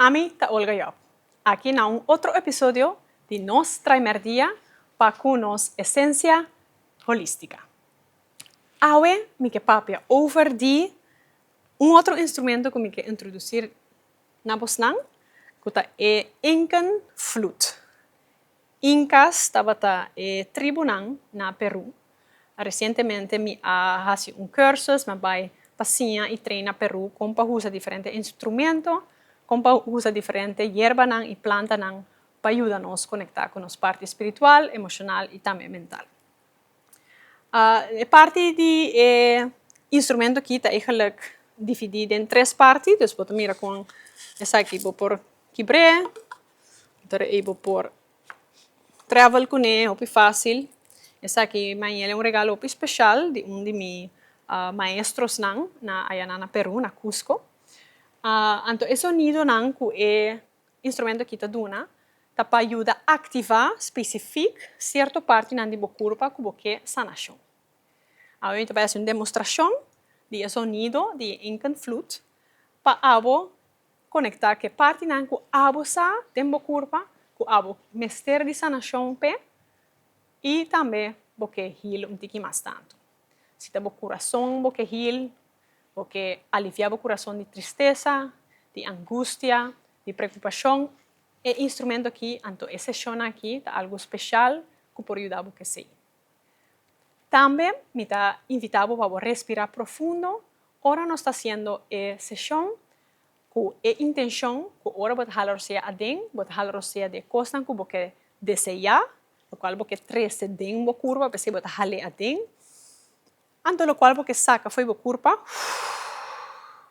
Ami ta Olga Job. Aqui na outro episódio de Nos Primer Dia para nos Essência Holística. Awe me que papia over de outro instrumento que me que introduzir na Bosnan, que é Incan Flute. Incas estava tribunal na Peru. Recentemente me fiz curso, me vai passear e treinar Peru com para usar diferentes instrumentos, com para usar diferentes hierbas e plantas para ajudar-nos a conectar com a parte espiritual, emocional e também mental. A parte de instrumento aqui está eigenlijk dividida em 3 partes, dus você mira com essa aqui por quibre, outra aí por travel com ele, é fácil. Essa aqui é regalo especial de de meus maestros na Peru, na Cusco. Então, esse sonido é instrumento que está dando, para ajudar a ativar específico certa parte do corpo que é sanação. Agora, eu vou fazer uma demonstração de sonido de Incan Flute para conectar que parte do abo sa do corpo com abo mestre de sanação e também porque heal pouquinho mais tanto. Se tem o coração porque heal, porque alivia o coração de tristeza, de angústia, de preocupação, é instrumento aqui, então essa sessão aqui é algo especial que pode ajudar a você. Também me está invitado para respirar profundo. Ora nós está fazendo a sessão com a intenção que ora você halar-se a dentro, você halar-se de costa que você deseja, o qual você trece dentro da curva, você você halar a dentro. Então, o qual você saca foi a curva,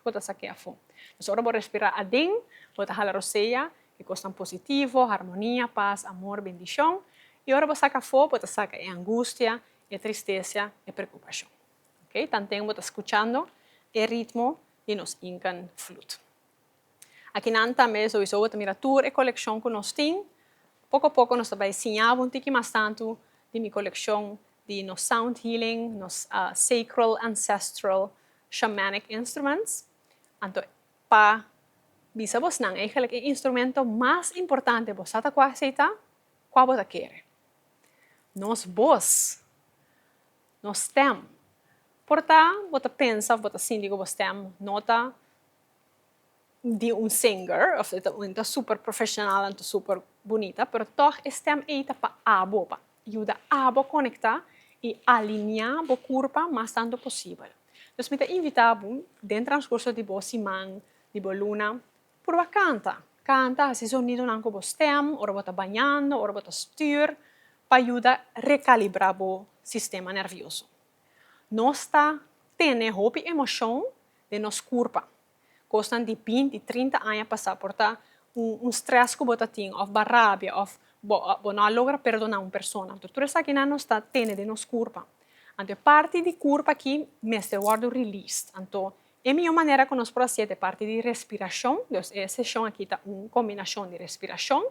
você saca a fome. Então, ora você respirar a dentro, você halar-se que costa positivo, harmonia, paz, amor, bendição. E ora você saca a fome, você saca a angústia, a tristeza e preocupação. Ok? Então, você escutando o ritmo de nos Incan Flute. Aqui também, sowieso, a miratura e coleção que nós temos. Pouco a pouco, nós vamos ensinar um pouquinho mais tanto de minha coleção de nos sound healing, nos sacral, ancestral, shamanic instruments. Então, para bisa vos nang, é o instrumento mais importante que você está aceitando, qual você quer. Nos voz, nos tem. Portanto, você pensa, você sente que você tem nota de singer, ou super profissional, super bonita, mas toch estem eita para abo, para ajudar a conectar e alinhar o corpo mais tanto possível. Então, me invita dentro do transcurso de boa semana, de boa luna, por cantar. Canta, esse sonido não que você tem, ou você banhando, ou você styr, para ajudar a recalibrar o sistema nervioso. Nós temos hope emoção de nosso corpo. Costam de 20 e 30 anos passar por stress que você tem, ou rabia, ou não logra perdonar uma pessoa. Então, tudo isso aqui não está tendo de nosso corpo. Então, parte do corpo aqui, mestre guarda release. Então, é a minha maneira que nós procedemos parte de respiração. Então, essa sessão aqui está uma combinação de respiração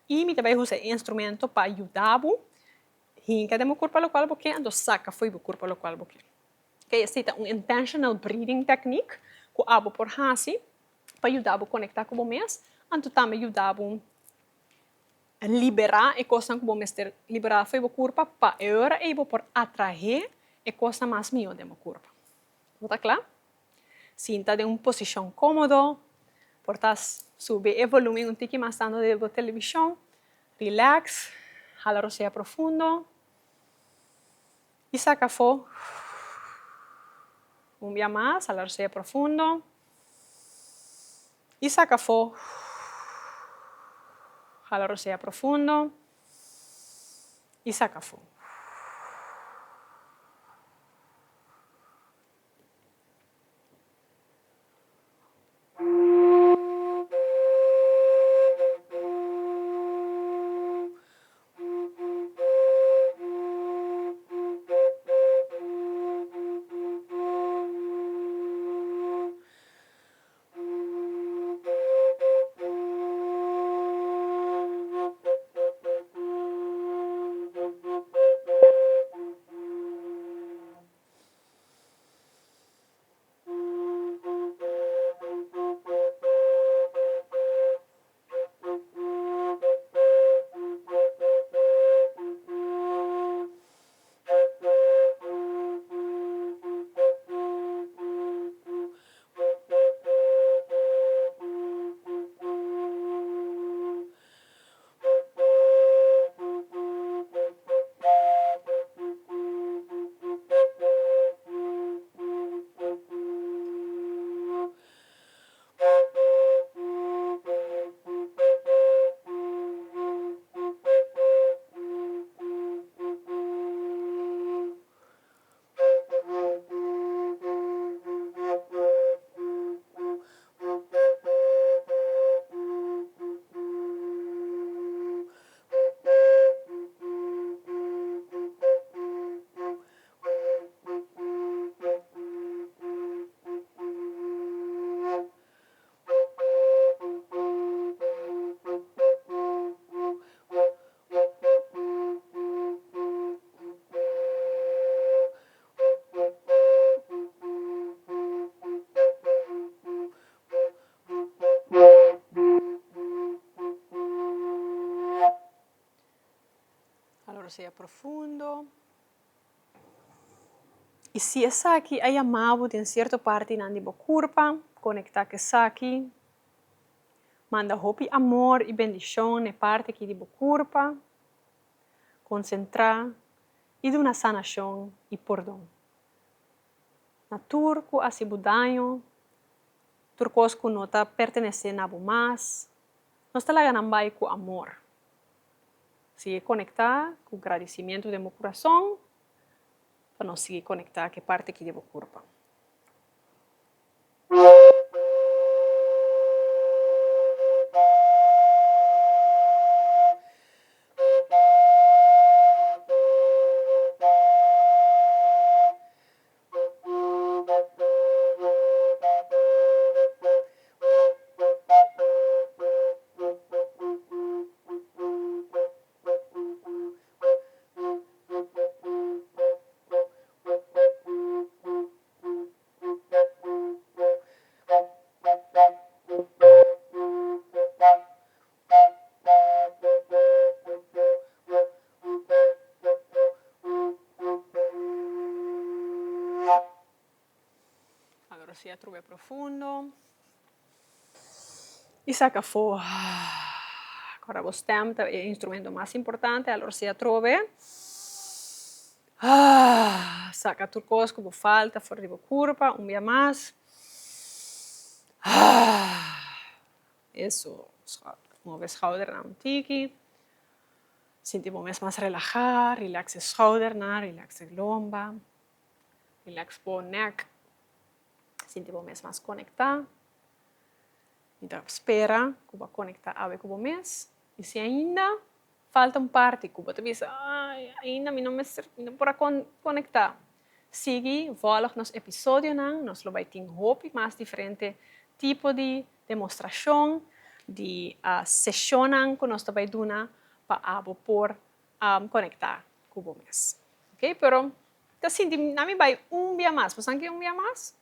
e me também usa instrumento para ajudar a rinca do corpo local porque então saca foi do corpo local porque. Okay, essa é uma intentional breathing technique que abo por hasi para ajudar a conectar com o mês, então também ajudar a liberar a coisa que o mês ter liberado foi o corpo para agora por atrair a coisa mais melhor do corpo. Está claro? Sinta de uma posição cômoda, portas subir o volume um pouquinho mais tanto da televisão, relax, jalar o ar profundo e saca fora. Un día más, jalar o ar profundo. Y saca fo. Jalar o ar profundo. Y saca fo. respira profundo. E se essa aqui é amado em certa parte na sua corpo, conectar com essa aqui. Manda hope, amor e bendição na parte aqui do corpo. Concentrar e de uma sanação e perdão. Na turco, assim, budanho, turcos que não está pertencendo a mais, não está lá ganhando com amor. Se conectar com o agradecimento do meu coração, para não seguir conectar com a parte aqui do meu corpo. Agora respira profundo. E saca fora. Agora o stem é o instrumento mais importante. Agora respira trove. Saca turcos como falta fora do corpo. Dia mais. Isso. Move schouder naar een tiki. Sentimos mais relajar. Relaxa schouder, relaxa lomba. Relaxa o neck. Sentimos mais conectar. Então, espera que vai conectar a com o mês. E se ainda falta parte que você pensa, ainda não pode conectar. Sigue, volta nos episódios, nós vamos ter hope mais diferente tipo de demonstração, de sessão que nós vamos dar para poder conectar com o mês. Ok? Pero, assim, não me vai dia mais. Você quer dia mais?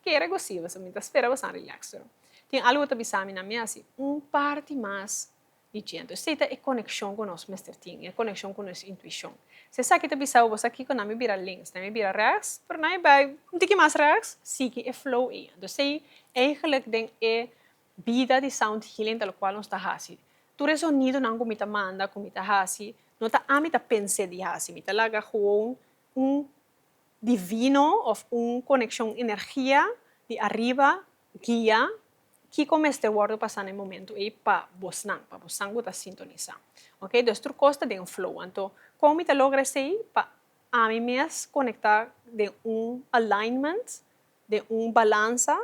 Quer gostar, você me espera, você relaxa. Tem algo que bisa na minha assim, parte mais de gente. Esta é conexão com nós, Mr. Ting, é conexão com nossa intuição. Se essa aqui te bisa, você aqui com a minha vira links, na minha vira rechts, por na vai um pouquinho mais rechts, sim que é flow aí. Então, sei, eigenlijk denk é vida de sound healing, tal qual nós está fazendo. Tu resonido não com mita manda, com mita hasi, não está a mita pense de hasi, mita laga gewoon divino ou conexão energia de arriba, guia, que como este word passa no momento e para você está sintonizar. Ok? Então, tu costa de flow. Então, como te logra isso para a mim mesmo conectar de alignment, de balança,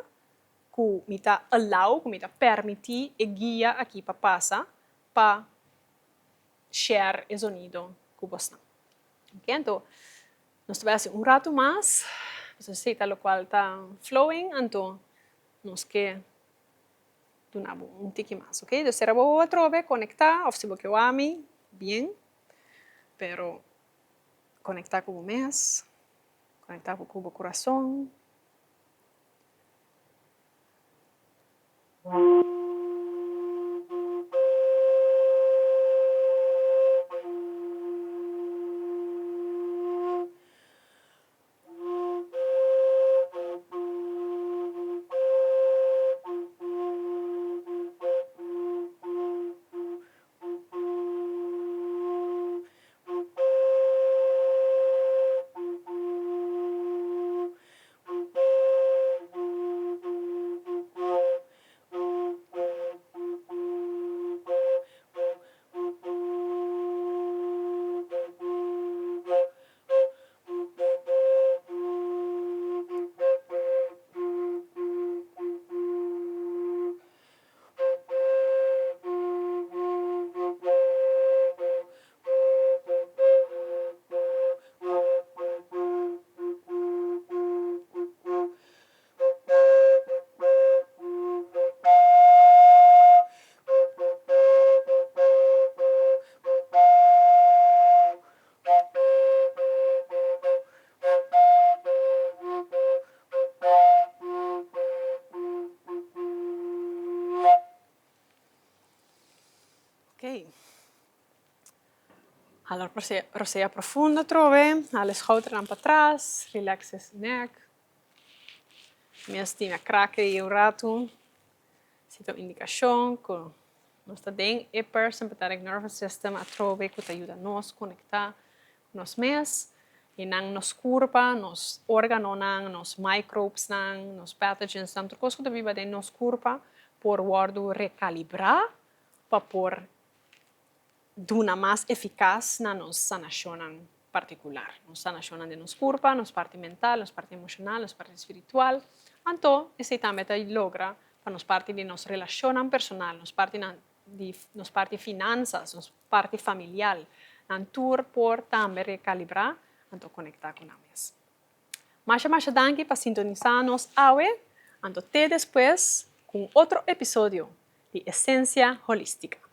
que me está allow, que me está permitir e guia aqui para passar, para share o sonido que você. Ok? Então, nós vamos fazer rato mais, você sei tal qual está flowing, então, nós que um tique mais, ok? Então, será boa trove, conectar, ou se você o ame, bem, pero conectar com o mês, conectar com o coração. Allora, respira profundo, trove, alle schouderen para trás, relaxes nek. Mesmo a craque e o rato. Sito indicação, que nós também é per sympathetic nervous system a trove que te ajuda a nos conectar com nós mesmos. E não nos corpo, nos órgãos, nos microbes, nos pathogens, tanto coisa que vive dentro nos corpo, por guardo recalibrar, para por duna mais eficaz na nossa sanação particular. Nos sanação de nos corpo, nos parte mental, nos parte emocional, nos parte espiritual. Então, esse também te logra para nos parte de nos relação personal, nos parte finanças, nos parte familiar, nantur por também recalibrar, então conectar com a mesa. Mais danke para sintonizar-nos hoje, então até depois com outro episódio de Essência Holística.